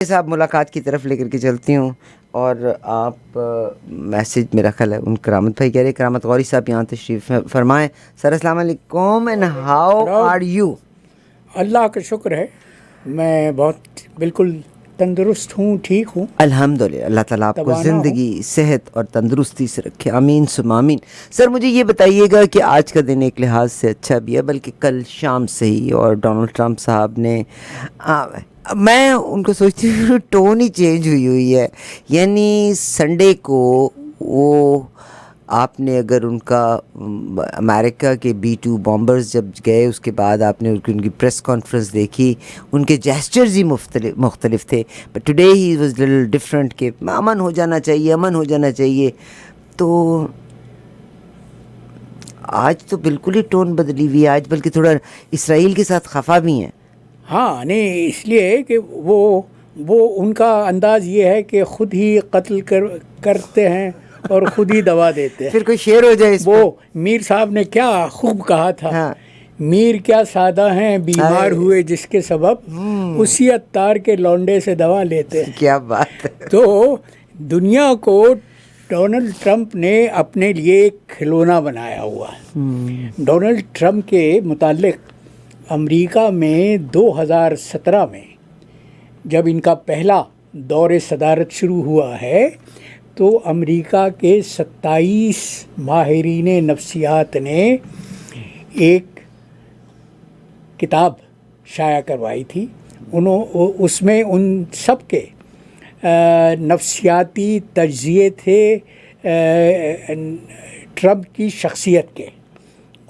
صاحب ملاقات کی طرف لے کر کے چلتی ہوں، اور آپ میسج میرا خیال ہے ان کرامت بھائی کہہ رہے، کرامت غوری صاحب یہاں تشریف فرمائیں۔ سر السلام علیکم، اینڈ ہاؤ آر یو؟ اللہ کا شکر ہے، میں بہت بالکل تندرست ہوں، ٹھیک ہوں الحمدللہ۔ اللہ تعالیٰ آپ کو توانا ہوں۔ زندگی، صحت اور تندرستی سے رکھے، آمین ثم آمین۔ سر مجھے یہ بتائیے گا کہ آج کا دن ایک لحاظ سے اچھا بھی ہے، بلکہ کل شام سے ہی، اور ڈونلڈ ٹرمپ صاحب نے میں ان کو سوچتی ہوں ٹون ہی چینج ہوئی ہے، یعنی سنڈے کو وہ آپ نے اگر ان کا امریکہ کے B-2 بامبرز جب گئے، اس کے بعد آپ نے ان کی پریس کانفرنس دیکھی، ان کے جیسچرز ہی مختلف تھے، but today he was little different کہ امن ہو جانا چاہیے، امن ہو جانا چاہیے۔ تو آج تو بالکل ہی ٹون بدلی ہوئی ہے، آج بلکہ تھوڑا اسرائیل کے ساتھ خفا بھی ہیں۔ ہاں، نہیں اس لیے کہ وہ ان کا انداز یہ ہے کہ خود ہی قتل کرتے ہیں اور خود ہی دوا دیتے ہیں۔ پھر کوئی شعر ہو جائے اس وہ میر صاحب نے کیا خوب کہا تھا، ہاں، میر کیا سادہ ہیں بیمار ہوئے جس کے سبب، اسی عطار کے لونڈے سے دوا لیتے ہیں۔ کیا بات ہے۔ تو دنیا کو ڈونلڈ ٹرمپ نے اپنے لیے ایک کھلونا بنایا ہوا ہے۔ ڈونلڈ ٹرمپ کے متعلق امریکہ میں 2017 میں جب ان کا پہلا دور صدارت شروع ہوا ہے تو امریکہ کے 27 ماہرین نفسیات نے ایک کتاب شائع کروائی تھی، اس میں ان سب کے نفسیاتی تجزیے تھے ٹرمپ کی شخصیت کے،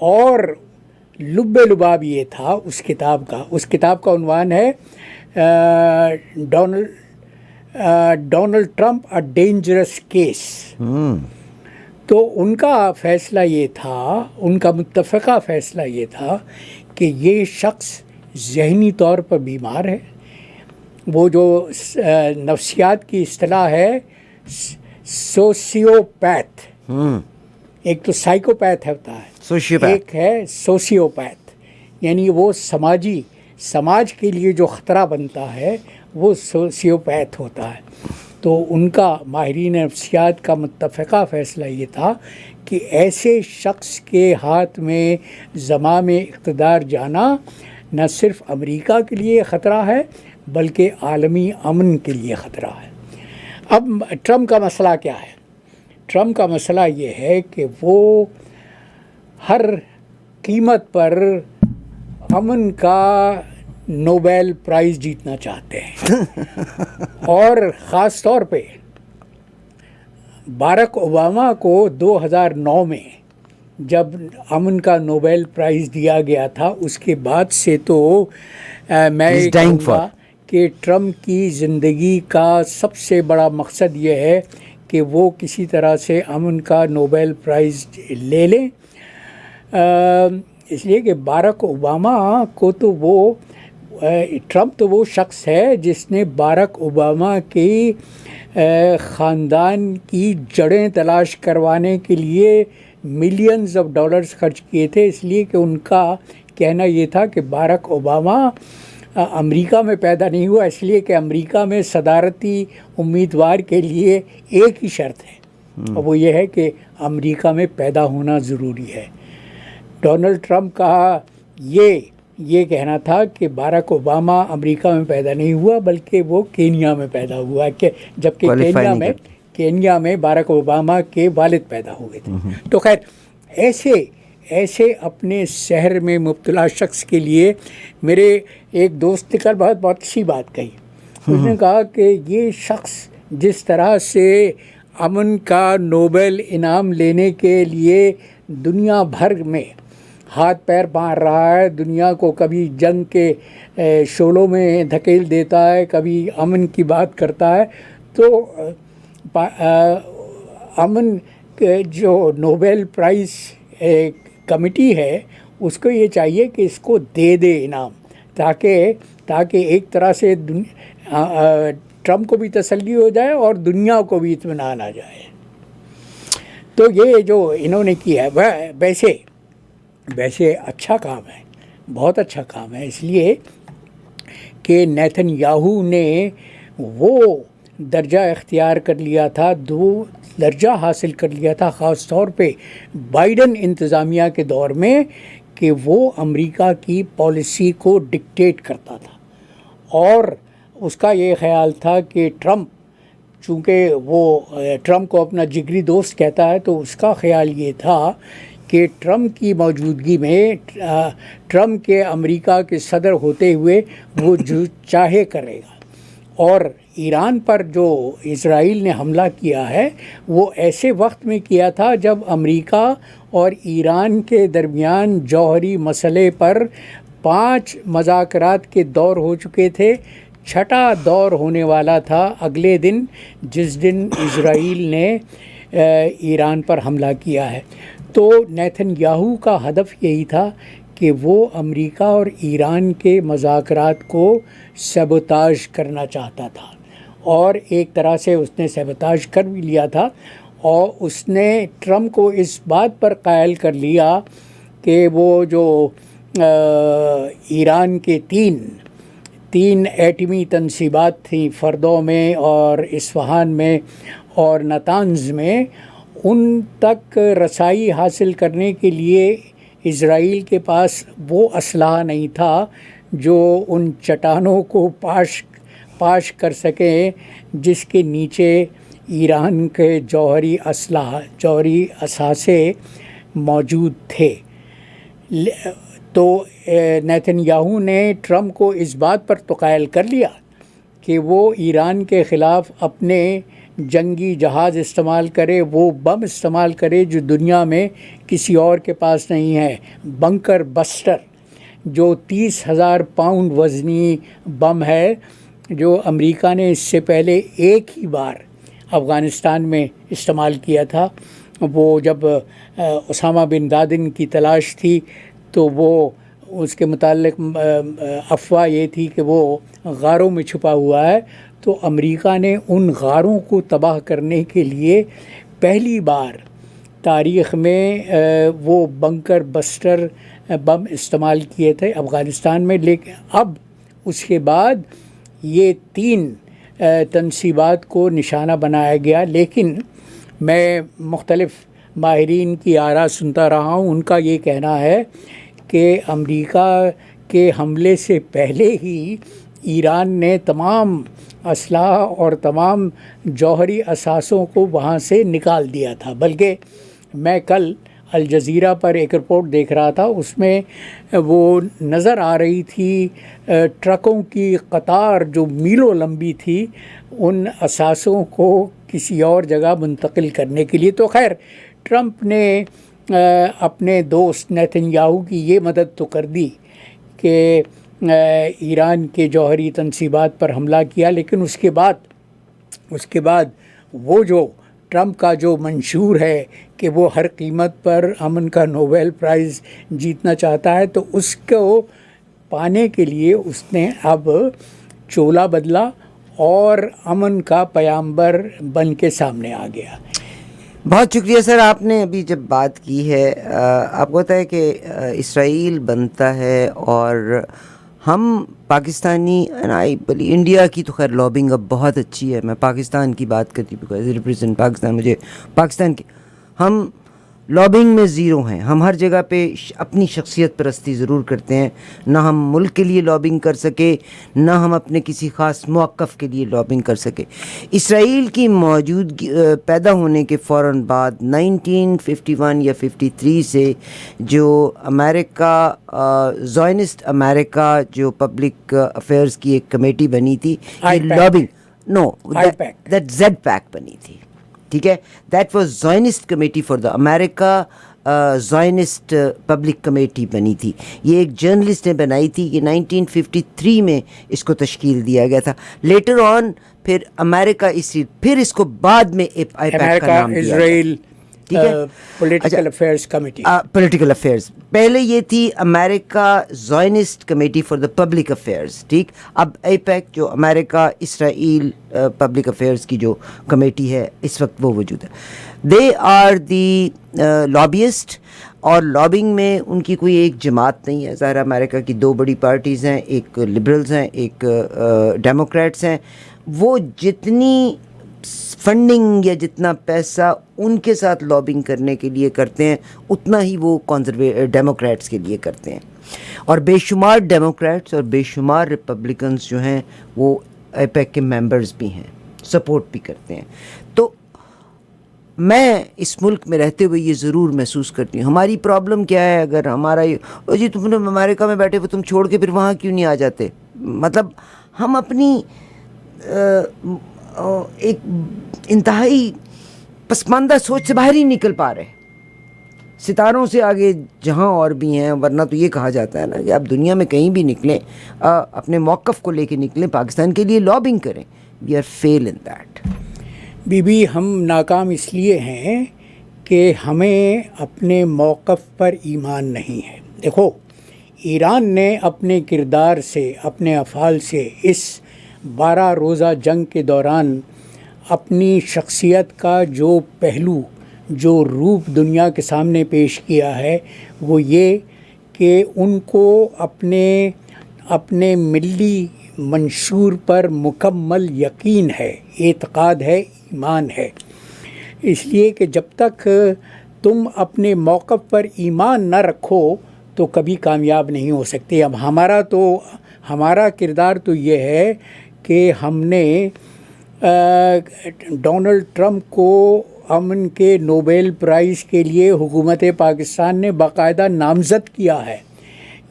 اور لب لباب یہ تھا اس کتاب کا عنوان ہے Donald Trump a dangerous case. تو ان کا فیصلہ یہ تھا، ان کا متفقہ فیصلہ یہ تھا کہ یہ شخص ذہنی طور پر بیمار ہے، وہ جو نفسیات کی اصطلاح ہے سوسیوپیتھ، ایک تو سائیکوپیتھ ہوتا ہے، ایک ہے سوسیوپیتھ، یعنی وہ سماج کے لیے جو خطرہ بنتا ہے وہ سوسیوپیتھ ہوتا ہے۔ تو ان کا ماہرین نفسیات کا متفقہ فیصلہ یہ تھا کہ ایسے شخص کے ہاتھ میں زمام اقتدار جانا نہ صرف امریکہ کے لیے خطرہ ہے بلکہ عالمی امن کے لیے خطرہ ہے۔ اب ٹرمپ کا مسئلہ کیا ہے؟ ٹرمپ کا مسئلہ یہ ہے کہ وہ ہر قیمت پر امن کا نوبیل پرائز جیتنا چاہتے ہیں، اور خاص طور پہ باراک اوباما کو 2009 میں جب امن کا نوبیل پرائز دیا گیا تھا، اس کے بعد سے تو میں کہوں گا کہ ٹرمپ کی زندگی کا سب سے بڑا مقصد یہ ہے کہ وہ کسی طرح سے امن کا نوبیل پرائز لے لیں، اس لیے کہ باراک اوباما کو تو ٹرمپ تو وہ شخص ہے جس نے باراک اوباما کی خاندان کی جڑیں تلاش کروانے کے لیے ملینز آف ڈالرز خرچ کیے تھے، اس لیے کہ ان کا کہنا یہ تھا کہ باراک اوباما امریکہ میں پیدا نہیں ہوا، اس لیے کہ امریکہ میں صدارتی امیدوار کے لیے ایک ہی شرط ہے، اور وہ یہ ہے کہ امریکہ میں پیدا ہونا ضروری ہے۔ ڈونلڈ ٹرمپ کا یہ کہنا تھا کہ باراک اوباما امریکہ میں پیدا نہیں ہوا بلکہ وہ کینیا میں پیدا ہوا، کہ جبکہ کینیا میں باراک اوباما کے والد پیدا ہوئے تھے۔ تو خیر ایسے اپنے سحر میں مبتلا شخص کے لیے میرے ایک دوست نے کل بہت اچھی بات کہی، اس نے کہا کہ یہ شخص جس طرح سے امن کا نوبل انعام لینے کے لیے دنیا بھر میں ہاتھ پیر مار رہا ہے، دنیا کو کبھی جنگ کے شعلوں میں دھکیل دیتا ہے، کبھی امن کی بات کرتا ہے، تو امن جو نوبیل پرائز کمیٹی ہے اس کو یہ چاہیے کہ اس کو دے انعام، تاکہ ایک طرح سے ٹرمپ کو بھی تسلی ہو جائے اور دنیا کو بھی اطمینان آ جائے۔ تو یہ جو انہوں نے کیا ہے ویسے اچھا کام ہے، بہت اچھا کام ہے، اس لیے کہ نیتن یاہو نے وہ درجہ اختیار کر لیا تھا، 2 درجہ حاصل کر لیا تھا، خاص طور پہ بائیڈن انتظامیہ کے دور میں، کہ وہ امریکہ کی پالیسی کو ڈکٹیٹ کرتا تھا. اور اس کا یہ خیال تھا کہ ٹرمپ، چونکہ وہ ٹرمپ کو اپنا جگری دوست کہتا ہے، تو اس کا خیال یہ تھا کہ ٹرمپ کی موجودگی میں، ٹرمپ کے امریکہ کے صدر ہوتے ہوئے وہ جو چاہے کرے گا. اور ایران پر جو اسرائیل نے حملہ کیا ہے وہ ایسے وقت میں کیا تھا جب امریکہ اور ایران کے درمیان جوہری مسئلے پر 5 مذاکرات کے دور ہو چکے تھے. 6واں دور ہونے والا تھا اگلے دن، جس دن اسرائیل نے ایران پر حملہ کیا ہے. تو نیتن یاہو کا ہدف یہی تھا کہ وہ امریکہ اور ایران کے مذاکرات کو سیبوتاژ کرنا چاہتا تھا، اور ایک طرح سے اس نے سیبوتاژ کر بھی لیا تھا. اور اس نے ٹرمپ کو اس بات پر قائل کر لیا کہ وہ جو ایران کے تین ایٹمی تنصیبات تھیں، فردو میں اور اصفہان میں اور نتانز میں، ان تک رسائی حاصل کرنے کے لیے اسرائیل کے پاس وہ اسلحہ نہیں تھا جو ان چٹانوں کو پاش کر سکیں جس کے نیچے ایران کے جوہری اثاثے موجود تھے. تو نیتن یاہو نے ٹرمپ کو اس بات پر تو قائل کر لیا کہ وہ ایران کے خلاف اپنے جنگی جہاز استعمال کرے، وہ بم استعمال کرے جو دنیا میں کسی اور کے پاس نہیں ہے، بنکر بسٹر، جو 30,000 پاؤنڈ وزنی بم ہے، جو امریکہ نے اس سے پہلے ایک ہی بار افغانستان میں استعمال کیا تھا. وہ جب اسامہ بن لادن کی تلاش تھی تو وہ اس کے متعلق افواہ یہ تھی کہ وہ غاروں میں چھپا ہوا ہے، تو امریکہ نے ان غاروں کو تباہ کرنے کے لیے پہلی بار تاریخ میں وہ بنکر بسٹر بم استعمال کیے تھے افغانستان میں. لیکن اب اس کے بعد یہ 3 تنصیبات کو نشانہ بنایا گیا. لیکن میں مختلف ماہرین کی آراء سنتا رہا ہوں، ان کا یہ کہنا ہے کہ امریکہ کے حملے سے پہلے ہی ایران نے تمام اسلحہ اور تمام جوہری اثاثوں کو وہاں سے نکال دیا تھا. بلکہ میں کل الجزیرہ پر ایک رپورٹ دیکھ رہا تھا، اس میں وہ نظر آ رہی تھی ٹرکوں کی قطار جو میلوں لمبی تھی ان اثاثوں کو کسی اور جگہ منتقل کرنے کے لیے. تو خیر، ٹرمپ نے اپنے دوست نیتن یاہو کی یہ مدد تو کر دی کہ ایران کے جوہری تنصیبات پر حملہ کیا، لیکن اس کے بعد وہ جو ٹرمپ کا جو منشور ہے کہ وہ ہر قیمت پر امن کا نوبل پرائز جیتنا چاہتا ہے، تو اس کو پانے کے لیے اس نے اب چولا بدلا اور امن کا پیامبر بن کے سامنے آ گیا. بہت شکریہ سر. آپ نے ابھی جب بات کی ہے، آپ کو پتہ ہے کہ اسرائیل بنتا ہے اور ہم پاکستانی انڈیا کی تو خیر لابنگ اب بہت اچھی ہے. میں پاکستان کی بات کرتی ہوں بیکاز ریپرزینٹ پاکستان، مجھے پاکستان کی، ہم لابنگ میں زیرو ہیں. ہم ہر جگہ پہ اپنی شخصیت پرستی ضرور کرتے ہیں. نہ ہم ملک کے لیے لابنگ کر سکے، نہ ہم اپنے کسی خاص موقف کے لیے لابنگ کر سکے. اسرائیل کی موجودگی پیدا ہونے کے فوراً بعد 1951 یا 53 سے جو امریکہ زائنسٹ امریکہ جو پبلک افیئرز کی ایک کمیٹی بنی تھی، لابنگ دیٹ زیڈ پیک بنی تھی، ٹھیک ہے، that was زائنسٹ committee for the America, زائنسٹ public committee بنی تھی. یہ ایک جرنلسٹ نے بنائی تھی کہ 1953 میں اس کو تشکیل دیا گیا تھا. لیٹر آن پھر امریکہ پھر اس کو بعد میں آئی پیک کا نام دیا گیا. Political affairs committee, political affairs. پہلے یہ تھی America Zionist committee for the public affairs, ٹھیک. اب اے پیک جو امریکہ اسرائیل پبلک افیئرز کی جو کمیٹی ہے اس وقت وہ وجود ہے. دے آر دی لابیسٹ، اور لابنگ میں ان کی کوئی ایک جماعت نہیں ہے. ظاہر امریکہ کی 2 بڑی پارٹیز ہیں، ایک لبرلز ہیں، ایک ڈیموکریٹس ہیں. وہ جتنی فنڈنگ یا جتنا پیسہ ان کے ساتھ لابنگ کرنے کے لیے کرتے ہیں اتنا ہی وہ ڈیموکریٹس کے لیے کرتے ہیں. اور بے شمار ڈیموکریٹس اور بے شمار ریپبلکنس جو ہیں وہ ایپیک کے ممبرز بھی ہیں, سپورٹ بھی کرتے ہیں. تو میں اس ملک میں رہتے ہوئے یہ ضرور محسوس کرتی ہوں. ہماری پرابلم کیا ہے؟ اگر ہمارا یہ جی تم نے امریکہ میں بیٹھے ہوئے تم چھوڑ کے پھر وہاں کیوں نہیں آ جاتے؟ مطلب ہم اپنی ایک انتہائی پسماندہ سوچ سے باہر ہی نکل پا رہے, ستاروں سے آگے جہاں اور بھی ہیں. ورنہ تو یہ کہا جاتا ہے نا کہ آپ دنیا میں کہیں بھی نکلیں اپنے موقف کو لے کے نکلیں, پاکستان کے لیے لابنگ کریں. We are fail in that. بی بی ہم ناکام اس لیے ہیں کہ ہمیں اپنے موقف پر ایمان نہیں ہے. دیکھو ایران نے اپنے کردار سے, اپنے افعال سے اس 12 روزہ جنگ کے دوران اپنی شخصیت کا جو پہلو, جو روپ دنیا کے سامنے پیش کیا ہے وہ یہ کہ ان کو اپنے ملی منشور پر مکمل یقین ہے, اعتقاد ہے, ایمان ہے. اس لیے کہ جب تک تم اپنے موقف پر ایمان نہ رکھو تو کبھی کامیاب نہیں ہو سکتے. اب ہمارا کردار تو یہ ہے کہ ہم نے ڈونلڈ ٹرمپ کو امن کے نوبیل پرائز کے لیے حکومت پاکستان نے باقاعدہ نامزد کیا ہے.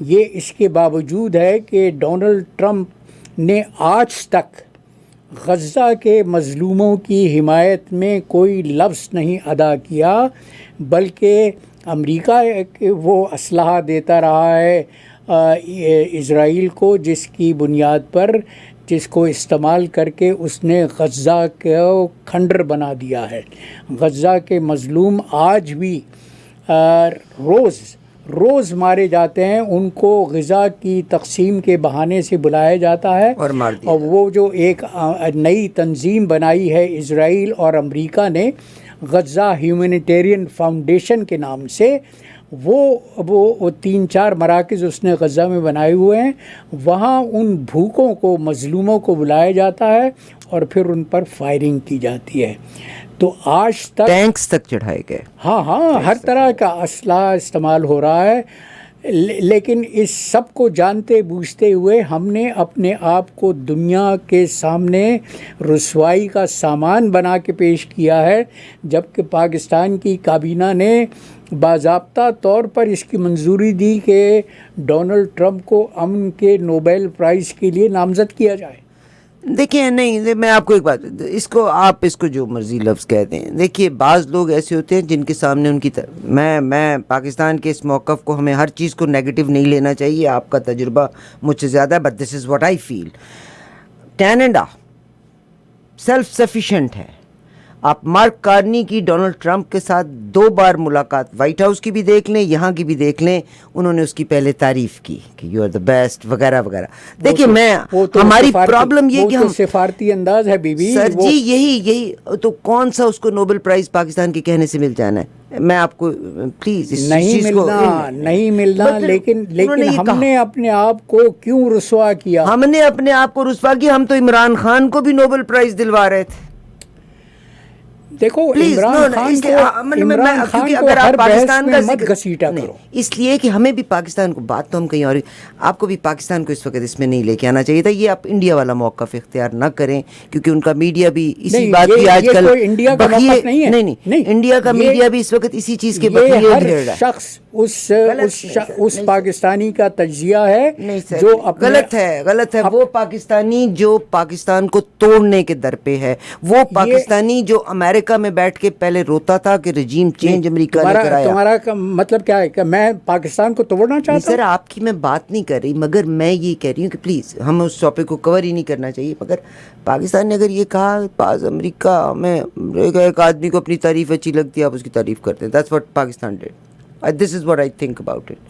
یہ اس کے باوجود ہے کہ ڈونلڈ ٹرمپ نے آج تک غزہ کے مظلوموں کی حمایت میں کوئی لفظ نہیں ادا کیا, بلکہ امریکہ وہ اسلحہ دیتا رہا ہے اسرائیل کو, جس کو استعمال کر کے اس نے غزہ کو کھنڈر بنا دیا ہے. غزہ کے مظلوم آج بھی روز مارے جاتے ہیں. ان کو غذا کی تقسیم کے بہانے سے بلایا جاتا ہے اور وہ جو ایک نئی تنظیم بنائی ہے اسرائیل اور امریکہ نے, غزہ ہیومینیٹیرین فاؤنڈیشن کے نام سے, وہ 3-4 مراکز اس نے غزہ میں بنائے ہوئے ہیں. وہاں ان بھوکوں کو, مظلوموں کو بلایا جاتا ہے اور پھر ان پر فائرنگ کی جاتی ہے. تو آج تک ٹینکس تک چڑھائے گئے. ہاں ہر طرح کا اسلحہ استعمال ہو رہا ہے. لیکن اس سب کو جانتے بوجھتے ہوئے ہم نے اپنے آپ کو دنیا کے سامنے رسوائی کا سامان بنا کے پیش کیا ہے, جبکہ پاکستان کی کابینہ نے باضابطہ طور پر اس کی منظوری دی کہ ڈونلڈ ٹرمپ کو امن کے نوبیل پرائز کے لیے نامزد کیا جائے. دیکھیں نہیں, میں آپ کو ایک بات, آپ اس کو جو مرضی لفظ کہتے ہیں. دیکھیے بعض لوگ ایسے ہوتے ہیں جن کے سامنے ان کی میں پاکستان کے اس موقف کو, ہمیں ہر چیز کو نیگیٹو نہیں لینا چاہیے. آپ کا تجربہ مجھ سے زیادہ ہے, but this is what I feel. Canada self sufficient ہے. آپ مارک کارنی کی ڈونلڈ ٹرمپ کے ساتھ 2 بار ملاقات, وائٹ ہاؤس کی بھی دیکھ لیں, یہاں کی بھی دیکھ لیں, انہوں نے اس کی پہلے تعریف کی کہ یو آر دا بیسٹ وغیرہ وغیرہ. دیکھیے ہماری پرابلم یہ کہ ہم سفارتی انداز ہے بی بی. سر جی یہی تو کون سا اس کو نوبل پرائز پاکستان کے کہنے سے مل جانا ہے؟ میں آپ کو پلیز نہیں ملنا لیکن ہم نے اپنے آپ کو کیوں رسوا کیا؟ ہم نے اپنے آپ کو رسوا کیا. ہم تو عمران خان کو بھی نوبل پرائز دلوا رہے تھے. دیکھو عمران خان کو ہر بحث میں مت گھسیٹا کرو, اس لیے کہ ہمیں بھی پاکستان کو, بات تو ہم کہیں اور, آپ کو بھی پاکستان کو اس وقت اس میں نہیں لے کے آنا چاہیے تھا. یہ آپ انڈیا والا موقف اختیار نہ کریں, کیونکہ ان کا میڈیا بھی اسی بات کی آج کل انڈیا کا موقف نہیں ہے. نہیں, انڈیا کا میڈیا بھی اس وقت اسی چیز کے بقیے ہر شخص اس پاکستانی کا تجزیہ ہے جو غلط ہے. وہ پاکستانی جو پاکستان کو توڑنے کے در پہ ہے, وہ پاکستانی جو امریکہ میں بیٹھ کے پہلے روتا تھا کہ رجیم چینج امریکہ نے کرایا. تمہارا مطلب کیا ہے کہ میں پاکستان کو توڑنا چاہتا ہوں؟ سر آپ کی میں بات نہیں کر رہی, مگر میں یہ کہہ رہی ہوں کہ پلیز ہم اس ٹاپک کو کور ہی نہیں کرنا چاہیے. مگر پاکستان نے اگر یہ کہا پاس امریکہ میں ایک آدمی کو اپنی تعریف اچھی لگتی ہے, آپ اس کی تعریف کرتے ہیں. That's what Pakistan did. This is what I think about it.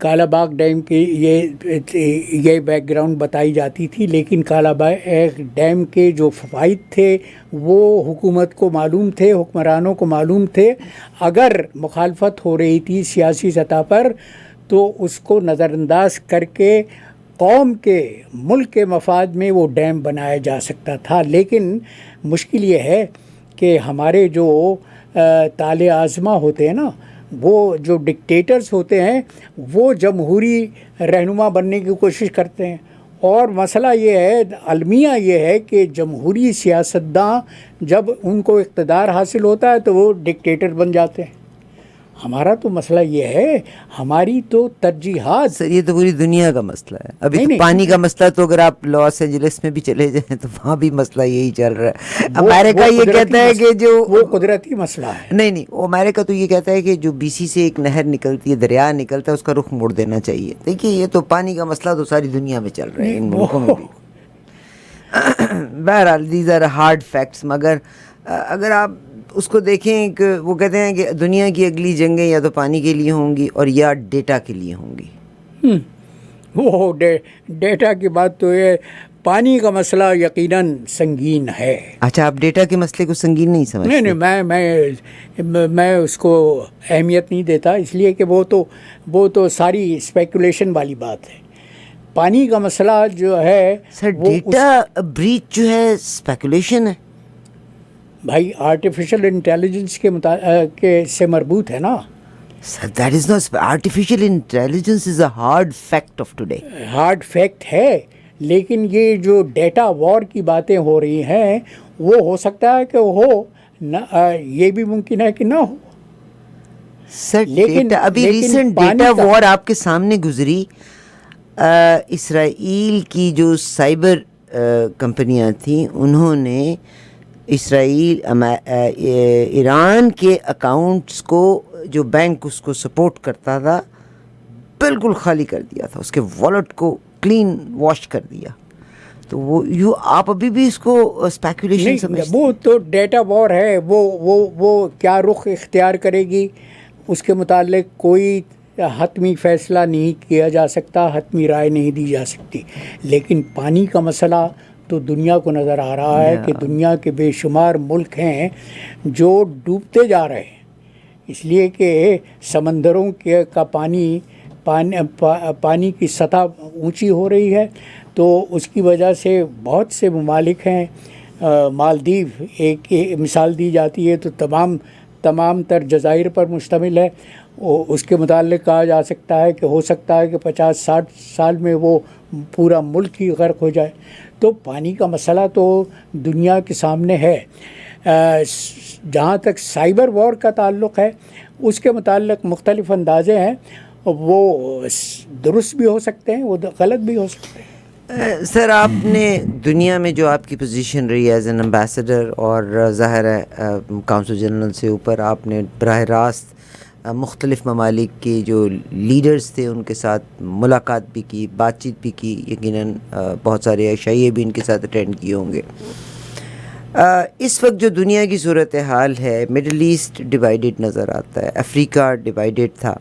Kala Bagh dam کی یہ بیک گراؤنڈ بتائی جاتی تھی، لیکن کالا باغ ڈیم کے جو فوائد تھے وہ حکومت کو معلوم تھے، حکمرانوں کو معلوم تھے. اگر مخالفت ہو رہی تھی سیاسی سطح پر تو اس کو نظر انداز کر کے قوم کے، ملک کے مفاد میں وہ ڈیم بنایا جا سکتا تھا. لیکن مشکل یہ ہے کہ ہمارے جو طالع آزما ہوتے ہیں نا، وہ جو ڈکٹیٹرز ہوتے ہیں، وہ جمہوری رہنما بننے کی کوشش کرتے ہیں. اور مسئلہ یہ ہے، المیہ یہ ہے کہ جمہوری سیاستداں جب ان کو اقتدار حاصل ہوتا ہے تو وہ ڈکٹیٹر بن جاتے ہیں. ہمارا تو مسئلہ یہ ہے، ہماری تو ترجیحات. سر یہ تو پوری دنیا کا مسئلہ ہے. ابھی نہیں، تو پانی کا مسئلہ تو اگر آپ لاس اینجلس میں بھی چلے جائیں تو وہاں بھی مسئلہ یہی چل رہا ہے. امریکہ یہ کہتا ہے کہ جو وہ قدرتی مسئلہ ہے. نہیں وہ امریکہ تو یہ کہتا ہے کہ جو بی سی سے ایک نہر نکلتی ہے، دریا نکلتا ہے، اس کا رخ موڑ دینا چاہیے. دیکھیے یہ تو پانی کا مسئلہ تو ساری دنیا میں چل رہا ہے، ان ملکوں میں بھی. بہرحال دیز آر ہارڈ فیکٹس. مگر اگر آپ اس کو دیکھیں کہ وہ کہتے ہیں کہ دنیا کی اگلی جنگیں یا تو پانی کے لیے ہوں گی اور یا ڈیٹا کے لیے ہوں گی. وہ ڈیٹا کی بات تو یہ، پانی کا مسئلہ یقیناً سنگین ہے. اچھا آپ ڈیٹا کے مسئلے کو سنگین نہیں سمجھتے؟ نہیں، میں اس کو اہمیت نہیں دیتا، اس لیے کہ وہ تو ساری اسپیکولیشن والی بات ہے. پانی کا مسئلہ جو ہے سر، ڈیٹا بریچ جو ہے اسپیکولیشن ہے بھائی، آرٹیفیشل انٹیلیجنس کے سے مربوط ہے نا. سر that is not artificial intelligence is a hard fact of today. Hard fact ہے، لیکن یہ جو ڈیٹا وار کی باتیں ہو رہی ہیں وہ ہو سکتا ہے کہ ہو نہ، یہ بھی ممکن ہے کہ نہ ہو. سر ڈیٹا ابھی ریسنٹ ڈیٹا وار آپ کے سامنے گزری. اسرائیل کی جو سائبر کمپنیاں تھیں انہوں نے ایران کے اکاؤنٹس کو، جو بینک اس کو سپورٹ کرتا تھا، بالکل خالی کر دیا تھا، اس کے والیٹ کو کلین واش کر دیا. تو وہ آپ ابھی بھی اس کو اسپیکولیشن سمجھتے ہیں؟ وہ تو ڈیٹا وار ہے. وہ کیا رخ اختیار کرے گی اس کے متعلق کوئی حتمی فیصلہ نہیں کیا جا سکتا، حتمی رائے نہیں دی جا سکتی. لیکن پانی کا مسئلہ تو دنیا کو نظر آ رہا ہے کہ دنیا کے بے شمار ملک ہیں جو ڈوبتے جا رہے ہیں، اس لیے کہ سمندروں کا پانی کی سطح اونچی ہو رہی ہے. تو اس کی وجہ سے بہت سے ممالک ہیں، مالدیو ایک مثال دی جاتی ہے تو تمام تر جزائر پر مشتمل ہے. اس کے متعلق کہا جا سکتا ہے کہ ہو سکتا ہے کہ 50-60 سال میں وہ پورا ملک ہی غرق ہو جائے. تو پانی کا مسئلہ تو دنیا کے سامنے ہے. جہاں تک سائبر وار کا تعلق ہے، اس کے متعلق مختلف اندازے ہیں، وہ درست بھی ہو سکتے ہیں، وہ غلط بھی ہو سکتے ہیں. سر آپ نے دنیا میں جو آپ کی پوزیشن رہی ایز این امبیسڈر، اور ظاہر ہے کونسل جنرل سے اوپر آپ نے براہ راست مختلف ممالک کے جو لیڈرز تھے ان کے ساتھ ملاقات بھی کی، بات چیت بھی کی، یقیناً بہت سارے عشائیے بھی ان کے ساتھ اٹینڈ کیے ہوں گے. اس وقت جو دنیا کی صورتحال ہے، مڈل ایسٹ ڈیوائیڈڈ نظر آتا ہے، افریقہ ڈیوائیڈڈ تھا.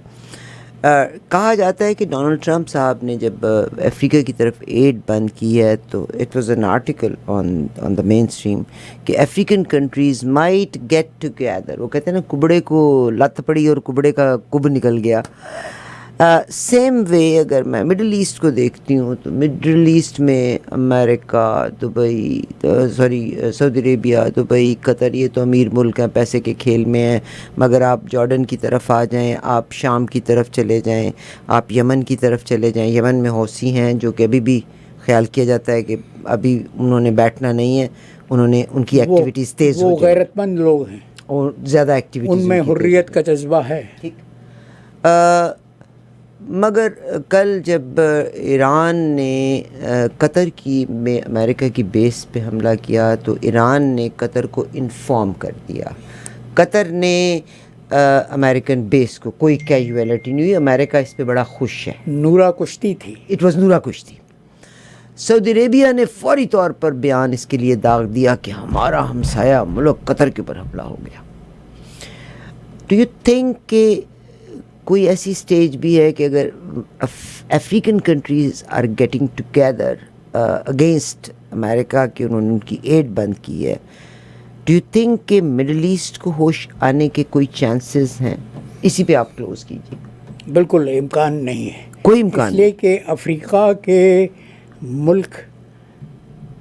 کہا جاتا ہے کہ ڈونلڈ ٹرمپ صاحب نے جب افریقہ کی طرف ایڈ بند کی ہے تو it was an article on the مین اسٹریم کہ African countries might get together. وہ کہتے ہیں نا، کبڑے کو لت پڑی اور کبڑے کا کب نکل گیا. سیم وے اگر میں مڈل ایسٹ کو دیکھتی ہوں تو مڈل ایسٹ میں امریکہ، دبئی، سعودی عربیہ، دبئی، قطر، یہ تو امیر ملک ہیں، پیسے کے کھیل میں ہیں. مگر آپ جارڈن کی طرف آ جائیں، آپ شام کی طرف چلے جائیں، آپ یمن کی طرف چلے جائیں. یمن میں حوثی ہیں جو کہ ابھی بھی خیال کیا جاتا ہے کہ ابھی انہوں نے بیٹھنا نہیں ہے، انہوں نے ان کی ایکٹیویٹیز تیز ہو جائیں. وہ غیرت مند لوگ ہیں اور زیادہ ایکٹیویٹیز ان میں حریت کا جذبہ ہے. ٹھیک. مگر کل جب ایران نے قطر میں امریکہ کی بیس پہ حملہ کیا تو ایران نے قطر کو انفارم کر دیا. قطر نے امریکن بیس کو، کوئی کیجویلٹی نہیں ہوئی. امریکہ اس پہ بڑا خوش ہے. نورا کشتی تھی، اٹ واز نورا کشتی. سعودی عربیہ نے فوری طور پر بیان اس کے لیے داغ دیا کہ ہمارا ہمسایہ ملک قطر کے اوپر حملہ ہو گیا. ڈو یو تھنک کہ کوئی ایسی اسٹیج بھی ہے کہ اگر African countries are getting together against America کہ انہوں نے ان کی ایڈ بند کی ہے، ڈو یو تھنک کہ مڈل ایسٹ کو ہوش آنے کے کوئی چانسز ہیں؟ اسی پہ آپ کلوز کیجیے. بالکل امکان نہیں ہے، کوئی امکان اس لیے کہ افریقہ کے ملک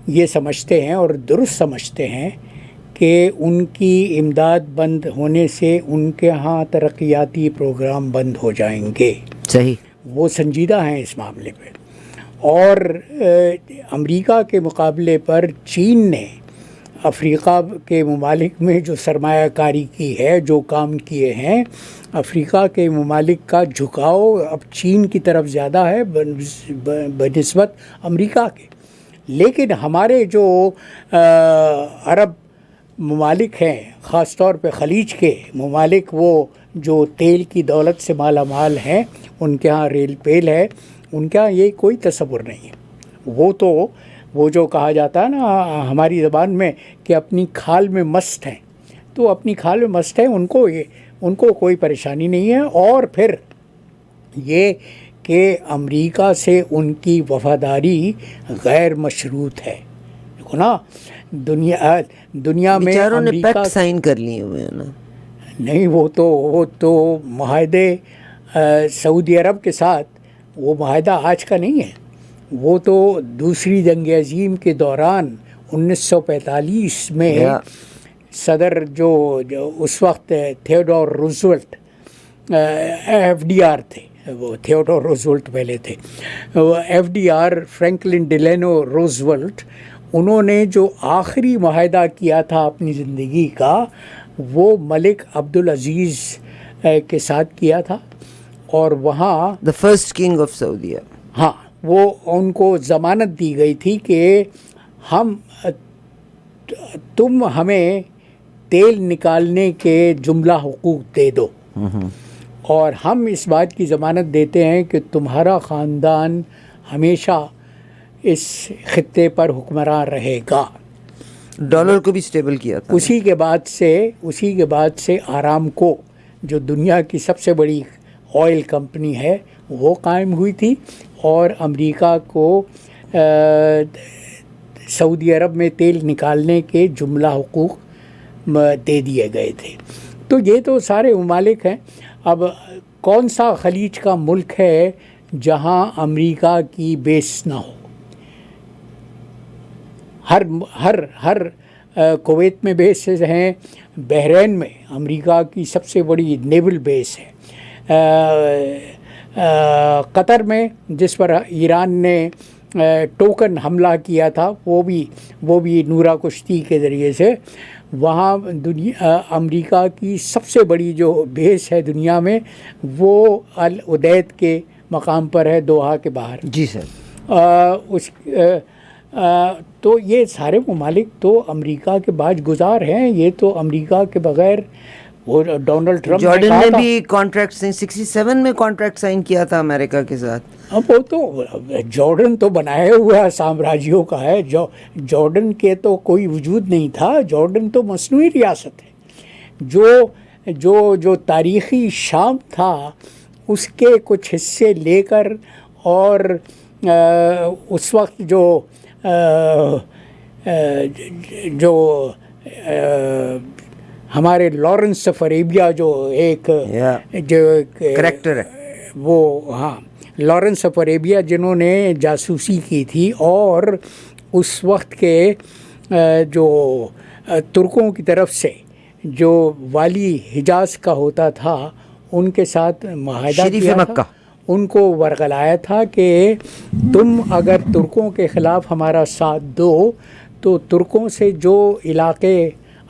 یہ سمجھتے ہیں اور درست سمجھتے ہیں کہ ان کی امداد بند ہونے سے ان کے ہاں ترقیاتی پروگرام بند ہو جائیں گے. صحیح. وہ سنجیدہ ہیں اس معاملے پہ. اور امریکہ کے مقابلے پر چین نے افریقہ کے ممالک میں جو سرمایہ کاری کی ہے، جو کام کیے ہیں، افریقہ کے ممالک کا جھکاؤ اب چین کی طرف زیادہ ہے بنسبت امریکہ کے. لیکن ہمارے جو عرب ممالک ہیں، خاص طور پہ خلیج کے ممالک، وہ جو تیل کی دولت سے مالا مال ہیں، ان کے ہاں ریل پیل ہے، ان کے ہاں یہ کوئی تصور نہیں ہے. وہ جو کہا جاتا ہے نا ہماری زبان میں کہ اپنی کھال میں مست ہیں، تو اپنی کھال میں مست ہیں، ان کو کوئی پریشانی نہیں ہے. اور پھر یہ کہ امریکہ سے ان کی وفاداری غیر مشروط ہے. دیکھو نا، دنیا میں بیچاروں نے امریکہ پیکٹ سائن کر لیے ہوئے ہیں نا. نہیں، وہ تو معاہدے سعودی عرب کے ساتھ، وہ معاہدہ آج کا نہیں ہے. وہ تو دوسری جنگ عظیم کے دوران 1945 میں صدر جو اس وقت تھیوڈور روزولٹ، ایف ڈی آر تھے، وہ تھیوڈور روزولٹ پہلے تھے، وہ ایف ڈی آر فرینکلن ڈیلینو روزولٹ، انہوں نے جو آخری معاہدہ کیا تھا اپنی زندگی کا، وہ ملک عبدالعزیز کے ساتھ کیا تھا. اور وہاں دا فرسٹ کنگ آف سعودیہ، ہاں، وہ ان کو ضمانت دی گئی تھی کہ تم ہمیں تیل نکالنے کے جملہ حقوق دے دو، اور ہم اس بات کی ضمانت دیتے ہیں کہ تمہارا خاندان ہمیشہ اس خطے پر حکمران رہے گا. ڈالر کو بھی سٹیبل کیا تھا. اسی کے بعد سے آرامکو، جو دنیا کی سب سے بڑی آئل کمپنی ہے، وہ قائم ہوئی تھی، اور امریکہ کو سعودی عرب میں تیل نکالنے کے جملہ حقوق دے دیے گئے تھے. تو یہ تو سارے ممالک ہیں. اب کون سا خلیج کا ملک ہے جہاں امریکہ کی بیس نہ ہو؟ ہر کویت میں بیسز ہیں، بحرین میں امریکہ کی سب سے بڑی نیول بیس ہے، قطر میں جس پر ایران نے ٹوکن حملہ کیا تھا، وہ بھی نورا کشتی کے ذریعے سے، وہاں امریکہ کی سب سے بڑی جو بیس ہے دنیا میں، وہ العدید کے مقام پر ہے، دوحہ کے باہر. جی سر. تو یہ سارے ممالک تو امریکہ کے باج گزار ہیں. یہ تو امریکہ کے بغیر، وہ ڈونلڈ ٹرمپ جارڈن نے بھی کانٹریکٹ 67 میں کانٹریکٹ سائن کیا تھا امریکہ کے ساتھ. اب وہ تو جارڈن تو بنایا ہوا سامراجیوں کا ہے. جارڈن کے تو کوئی وجود نہیں تھا. جارڈن تو مصنوعی ریاست ہے. جو تاریخی شام تھا، اس کے کچھ حصے لے کر، اور اس وقت جو ہمارے لارنس آف اریبیا جو ایک کریکٹر ہے، وہ ہاں لارنس آف اریبیا، جنہوں نے جاسوسی کی تھی، اور اس وقت کے جو ترکوں کی طرف سے جو والی حجاز کا ہوتا تھا، ان کے ساتھ معاہدہ شریف کیا مکہ تھا، ان کو ورغلایا تھا کہ تم اگر ترکوں کے خلاف ہمارا ساتھ دو تو ترکوں سے جو علاقے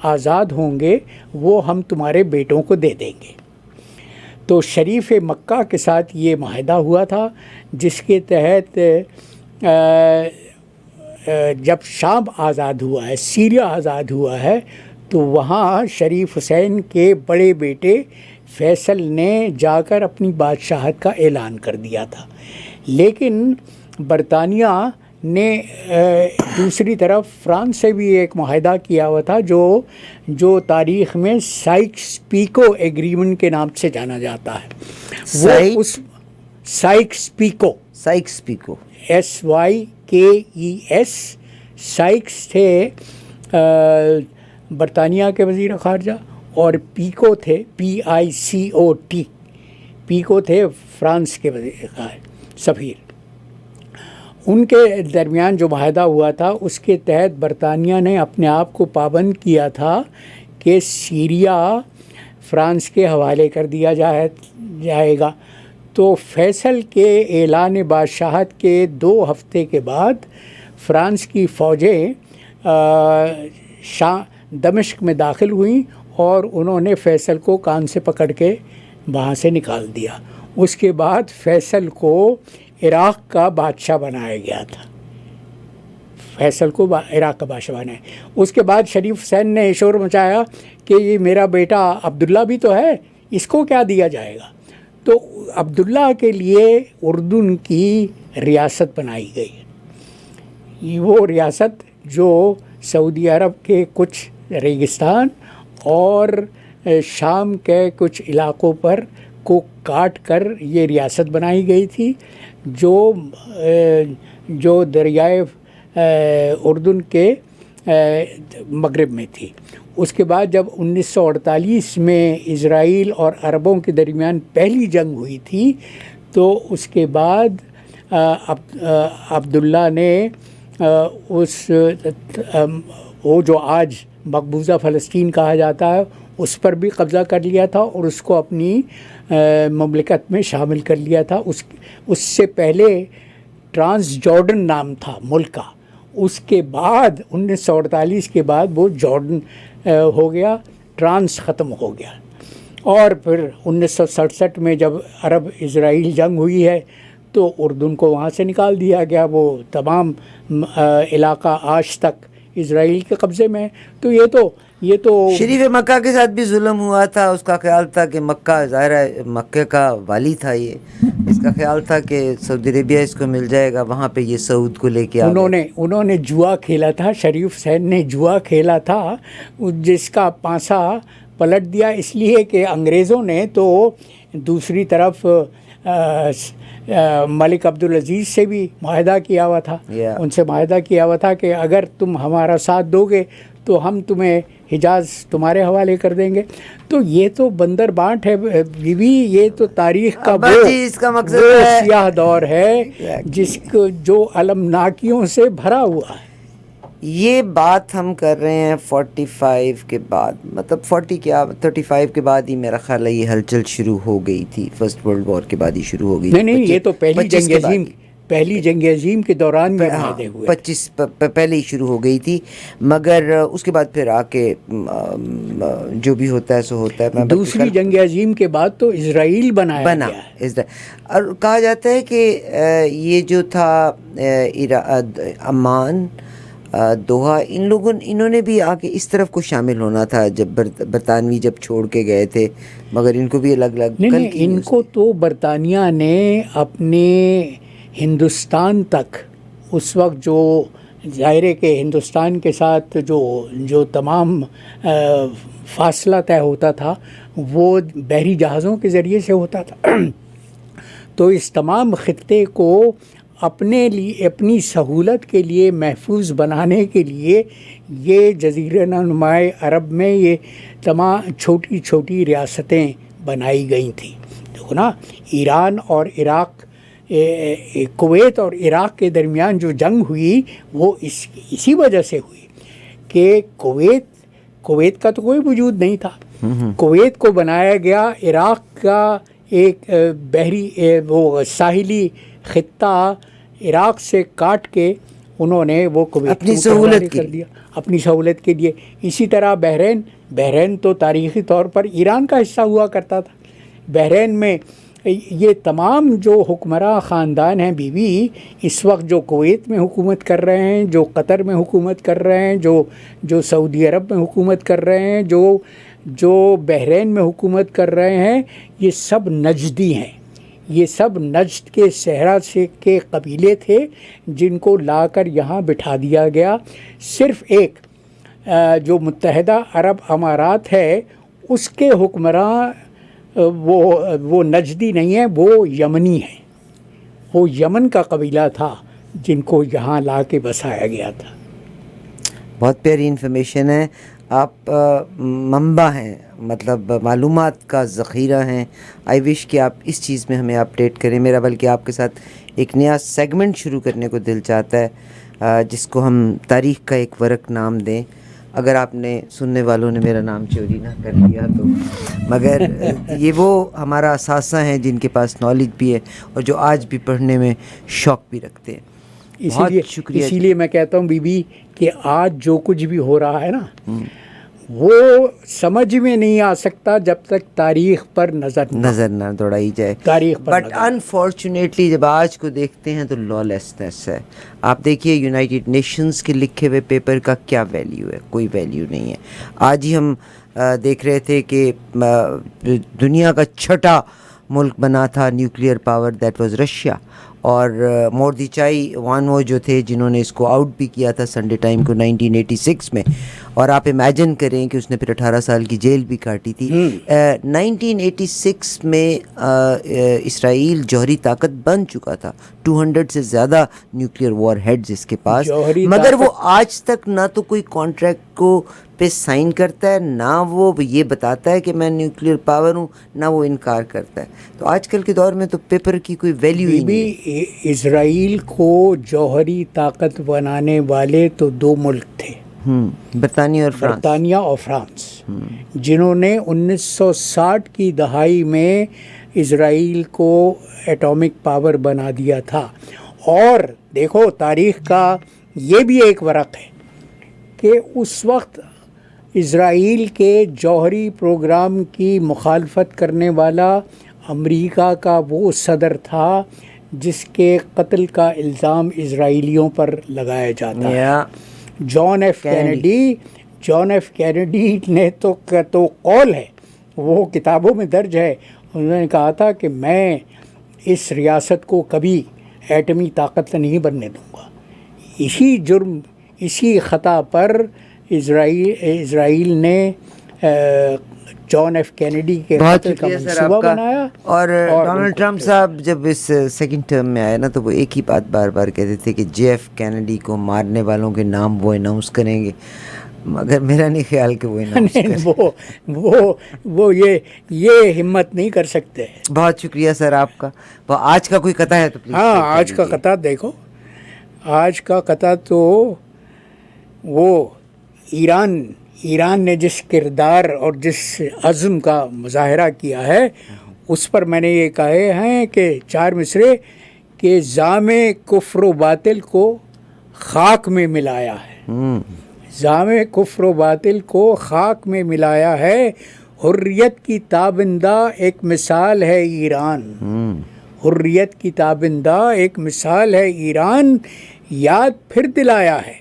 آزاد ہوں گے وہ ہم تمہارے بیٹوں کو دے دیں گے. تو شریف مکہ کے ساتھ یہ معاہدہ ہوا تھا، جس کے تحت جب شام آزاد ہوا ہے، سیریا آزاد ہوا ہے، تو وہاں شریف حسین کے بڑے بیٹے فیصل نے جا کر اپنی بادشاہت کا اعلان کر دیا تھا. لیکن برطانیہ نے دوسری طرف فرانس سے بھی ایک معاہدہ کیا ہوا تھا جو تاریخ میں سائکس پیکو ایگریمنٹ کے نام سے جانا جاتا ہے. وہ اس سائکس پیکو SYKES سائکس تھے برطانیہ کے وزیر خارجہ اور پیکو تھے PICOT پیکو تھے فرانس کے وزیر سفیر. ان کے درمیان جو معاہدہ ہوا تھا اس کے تحت برطانیہ نے اپنے آپ کو پابند کیا تھا کہ سیریا فرانس کے حوالے کر دیا جائے گا. تو فیصل کے اعلان بادشاہت کے 2 ہفتے کے بعد فرانس کی فوجیں دمشق میں داخل ہوئیں اور انہوں نے فیصل کو کان سے پکڑ کے وہاں سے نکال دیا. اس کے بعد فیصل کو عراق کا بادشاہ بنایا گیا تھا. فیصل کو عراق کا بادشاہ بنایا. اس کے بعد شریف حسین نے شور مچایا کہ یہ میرا بیٹا عبداللہ بھی تو ہے, اس کو کیا دیا جائے گا. تو عبداللہ کے لیے اردن کی ریاست بنائی گئی. وہ ریاست جو سعودی عرب کے کچھ ریگستان اور شام کے کچھ علاقوں پر کو کاٹ کر یہ ریاست بنائی گئی تھی جو دریائے اردن کے مغرب میں تھی. اس کے بعد جب 1948 میں اسرائیل اور عربوں کے درمیان پہلی جنگ ہوئی تھی تو اس کے بعد عبداللہ نے وہ جو آج مقبوضہ فلسطین کہا جاتا ہے اس پر بھی قبضہ کر لیا تھا اور اس کو اپنی مملکت میں شامل کر لیا تھا. اس سے پہلے ٹرانس جارڈن نام تھا ملک کا. اس کے بعد 1948 کے بعد وہ جارڈن ہو گیا, ٹرانس ختم ہو گیا. اور پھر 1967 میں جب عرب اسرائیل جنگ ہوئی ہے تو اردن کو وہاں سے نکال دیا گیا. وہ تمام علاقہ آج تک اسرائیل کے قبضے میں ہے. تو یہ تو شریف مکہ کے ساتھ بھی ظلم ہوا تھا. اس کا خیال تھا کہ مکہ ظاہر ہے مکہ کا والی تھا, یہ اس کا خیال تھا کہ سعودی عربیہ اس کو مل جائے گا, وہاں پہ یہ سعود کو لے کے انہوں نے جوا کھیلا تھا. شریف حسین نے جوا کھیلا تھا جس کا پانسا پلٹ دیا اس لیے کہ انگریزوں نے تو دوسری طرف ملک عبدالعزیز سے بھی معاہدہ کیا ہوا تھا. ان سے معاہدہ کیا ہوا تھا کہ اگر تم ہمارا ساتھ دو گے تو ہم تمہیں حجاز تمہارے حوالے کر دیں گے. تو یہ تو بندر بانٹ ہے بیوی, یہ تو تاریخ کا وہ سیاہ دور ہے جو المناکیوں سے بھرا ہوا ہے. یہ بات ہم کر رہے ہیں 45 کے بعد, مطلب 35 کے بعد ہی میرا خیال ہے یہ ہلچل شروع ہو گئی تھی. فرسٹ ورلڈ وار کے بعد ہی شروع ہو گئی. نہیں, یہ تو پہلی جنگ عظیم کے دوران میں معاہدے ہوئے. 25 پہلے ہی شروع ہو گئی تھی, مگر اس کے بعد پھر آ کے جو بھی ہوتا ہے سو ہوتا ہے. دوسری جنگ عظیم کے بعد تو اسرائیل بنا. اور کہا جاتا ہے کہ یہ جو تھا عمان, دوحہ, انہوں نے بھی آ کے اس طرف کو شامل ہونا تھا جب برطانوی جب چھوڑ کے گئے تھے, مگر ان کو بھی الگ الگ. نہیں, ان کو تو برطانیہ نے اپنے ہندوستان تک اس وقت جو ظاہر کہ ہندوستان کے ساتھ جو تمام فاصلہ طے ہوتا تھا وہ بحری جہازوں کے ذریعے سے ہوتا تھا. تو اس تمام خطے کو اپنے لیے اپنی سہولت کے لیے محفوظ بنانے کے لیے یہ جزیرہ نمائے عرب میں یہ تمام چھوٹی چھوٹی ریاستیں بنائی گئی تھیں. دیکھو نا, ایران اور عراق, کویت اور عراق کے درمیان جو جنگ ہوئی وہ اسی وجہ سے ہوئی کہ کویت کا تو کوئی وجود نہیں تھا. کویت کو بنایا گیا عراق کا ایک بحری وہ ساحلی خطہ عراق سے کاٹ کے انہوں نے وہ کویت اپنی سہولت کر دیا اپنی سہولت کے لیے. اسی طرح بحرین تو تاریخی طور پر ایران کا حصہ ہوا کرتا تھا. بحرین میں یہ تمام جو حکمراں خاندان ہیں بیوی اس وقت جو کویت میں حکومت کر رہے ہیں, جو قطر میں حکومت کر رہے ہیں, جو سعودی عرب میں حکومت کر رہے ہیں, جو بحرین میں حکومت کر رہے ہیں, یہ سب نجدی ہیں. یہ سب نجد کے صحرا سے کے قبیلے تھے جن کو لا کر یہاں بٹھا دیا گیا. صرف ایک جو متحدہ عرب امارات ہے اس کے حکمراں وہ نجدی نہیں ہیں، وہ یمنی ہیں. وہ یمن کا قبیلہ تھا جن کو یہاں لا کے بسایا گیا تھا. بہت پیاری انفارمیشن ہے. آپ منبع ہیں، مطلب معلومات کا ذخیرہ ہیں. آئی وش کہ آپ اس چیز میں ہمیں اپڈیٹ کریں. میرا بلکہ آپ کے ساتھ ایک نیا سیگمنٹ شروع کرنے کو دل چاہتا ہے جس کو ہم تاریخ کا ایک ورق نام دیں. اگر آپ نے سننے والوں نے میرا نام چوری نہ کر لیا تو، مگر یہ وہ ہمارا اثاثہ ہیں جن کے پاس نالج بھی ہے اور جو آج بھی پڑھنے میں شوق بھی رکھتے ہیں. بہت شکریہ. اسی لیے میں کہتا ہوں بی بی کہ آج جو کچھ بھی ہو رہا ہے نا وہ سمجھ میں نہیں آ سکتا جب تک تاریخ پر نظر نہ دوڑائی جائے. تاریخ پر بٹ انفارچونیٹلی جب آج کو دیکھتے ہیں تو لا لیسنس ہے. آپ دیکھیے یونائٹڈ نیشنز کے لکھے ہوئے پیپر کا کیا ویلیو ہے؟ کوئی ویلیو نہیں ہے. آج ہی ہم دیکھ رہے تھے کہ دنیا کا چھٹا ملک بنا تھا nuclear power, that was Russia. اور موردیچائی وانو جو تھے جنہوں نے اس کو آؤٹ بھی کیا تھا سنڈے ٹائم کو 1986 میں. اور آپ امیجن کریں کہ اس نے پھر 18 سال کی جیل بھی کاٹی تھی. 1986 میں اسرائیل جوہری طاقت بن چکا تھا، 200 سے زیادہ نیوکلیئر وار ہیڈز اس کے پاس، مگر وہ آج تک نہ تو کوئی کانٹریکٹ کو پہ سائن کرتا ہے، نہ وہ یہ بتاتا ہے کہ میں نیوکلیئر پاور ہوں، نہ وہ انکار کرتا ہے. تو آج کل کے دور میں تو پیپر کی کوئی ویلیو ہی نہیں. اسرائیل کو جوہری طاقت بنانے والے تو دو ملک تھے، برطانیہ اور فرانس، جنہوں نے 1960 کی دہائی میں اسرائیل کو ایٹامک پاور بنا دیا تھا. اور دیکھو تاریخ کا یہ بھی ایک ورق ہے کہ اس وقت اسرائیل کے جوہری پروگرام کی مخالفت کرنے والا امریکہ کا وہ صدر تھا جس کے قتل کا الزام اسرائیلیوں پر لگایا جاتا ہے. جان ایف کینیڈی نے تو قول ہے، وہ کتابوں میں درج ہے، انہوں نے کہا تھا کہ میں اس ریاست کو کبھی ایٹمی طاقت نہیں بننے دوں گا. اسی جرم، اسی خطا پر اسرائیل نے جان ایف کینیڈی کے قتل کا منصوبہ بنایا. اور ڈونلڈ ٹرمپ صاحب جب اس سیکنڈ ٹرم میں آئے نا تو وہ ایک ہی بات بار بار کہتے تھے کہ جے ایف کینیڈی کو مارنے والوں کے نام وہ اناؤنس کریں گے، مگر میرا نہیں خیال کہ وہ وہ یہ ہمت نہیں کر سکتے. بہت شکریہ سر آپ کا. وہ آج کا کوئی قطعہ ہے تو پلیز. ہاں آج کا قطعہ دیکھو. آج کا قطعہ تو وہ ایران نے جس کردار اور جس عزم کا مظاہرہ کیا ہے اس پر میں نے یہ کہے ہیں کہ 4 مصرے کہ زام کفر و باطل کو خاک میں ملایا ہے. زام کفر و باطل کو خاک میں ملایا ہے. حریت کی تابندہ ایک مثال ہے ایران. حریت کی تابندہ ایک مثال ہے ایران. یاد پھر دلایا ہے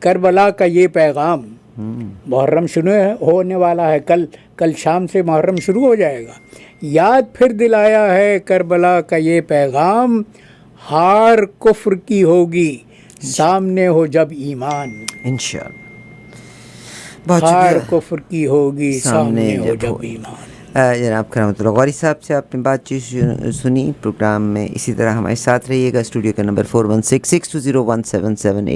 کربلا کا یہ پیغام. محرم شروع ہونے والا ہے، کل شام سے محرم شروع ہو جائے گا. یاد پھر دلایا ہے کربلا کا یہ پیغام. ہار کفر کی ہوگی سامنے ہو جب ایمان. انشاءاللہ. بہت ہار کفر کی ہوگی سامنے ہو جب ایمان. جناب کرامت اللہ غوری صاحب سے آپ نے بات چیت سنی. پروگرام میں اسی طرح ہمارے ساتھ رہیے گا. اسٹوڈیو کا نمبر 4166201778